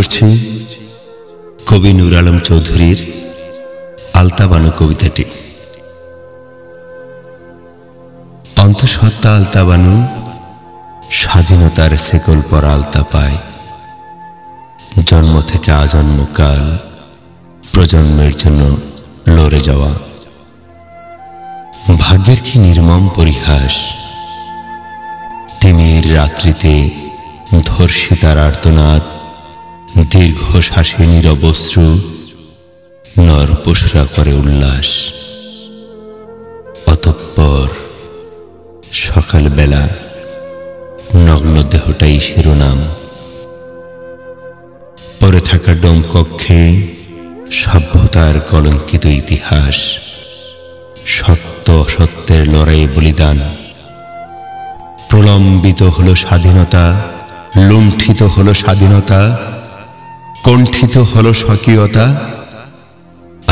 করছি কবি নূর আলম চৌধুরীর আলতা বানু কবিতাটি। অন্তঃসত্ত্বা আলতা বানু স্বাধীনতার শেকল পরা আলতা পায়, জন্ম থেকে আজন্মকাল প্রজন্মের জন্য লড়ে যাওয়া। ভাগ্যের কি নির্মম পরিহাস, তিমির রাত্রিতে ধর্ষিতার আর্তনাদ, দীর্ঘশ্বাসে নীরব অশ্রু, নর পশুরা করে উল্লাস। অতঃপর সকালবেলা নগ্ন দেহটাই শিরোনাম। পরে থাকা ডোমকক্ষে সভ্যতার কলঙ্কিত ইতিহাস, সত্য অসত্যের লড়াই বলিদান। প্রলম্বিত হলো স্বাধীনতা, লুণ্ঠিত হলো স্বাধীনতা, কণ্ঠিত হলো স্বকীয়তা,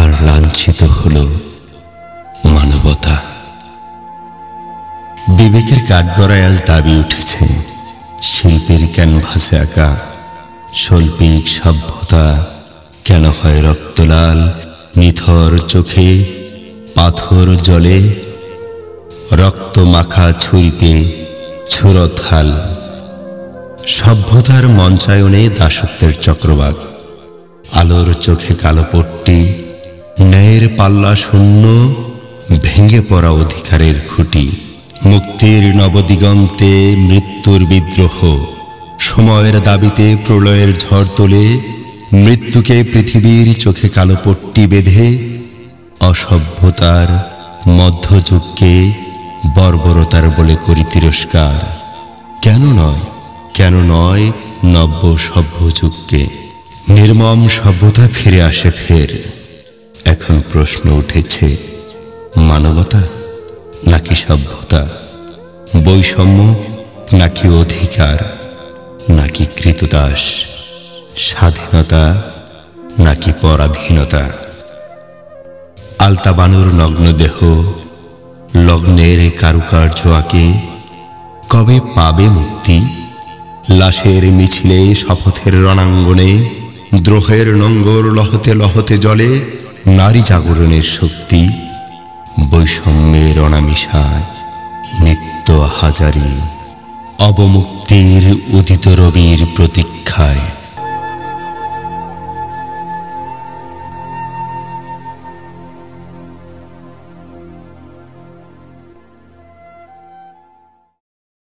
আর লাঞ্ছিত হলো মানবতা। বিবেকের কাঠগড়ায় আজ দাবি উঠেছে শিল্পীর ক্যানভাসে আঁকা শৈল্পিক সভ্যতা কেন হয় রক্তলাল, নিথর চোখে পাথর জলে, রক্ত মাখা ছুরিতে ছুরথাল। সভ্যতার মঞ্চায়নে দাসত্বের চক্রবাক, আলোর চোখে কালো পট্টি, ন্যায়ের পাল্লা শূন্য, ভেঙে পড়া অধিকারের খুঁটি। মুক্তির নবদিগন্তে মৃত্যুর বিদ্রোহ, সময়ের দাবিতে প্রলয়ের ঝড় তোলে, মৃত্যুকে পৃথিবীর চোখে কালো পট্টি বেঁধে। অসভ্যতার মধ্যযুগকে বর্বরতার বলে করি তিরস্কার। কেন নয়, কেন নয় নব্য সভ্য যুগকে? নির্মম সভ্যতা ফিরে আসে ফের। এখন প্রশ্ন উঠেছে, মানবতা নাকি সভ্যতা, বৈষম্য নাকি অধিকার, নাকি কৃতদাস, স্বাধীনতা নাকি পরাধীনতা? আলতা বানুর নগ্ন দেহ লগ্নের কারুকার্য আঁকে কবে পাবে মুক্তি? লাশের মিছিলে শপথের রণাঙ্গনে দ্রোহের নোঙ্গর লহতে লহতে জলে নারী জাগরণের শক্তি। বৈষম্যের অনামিশায় নিত্য হাজারি, অবমুক্তির উদিত রবির প্রতীক্ষায়।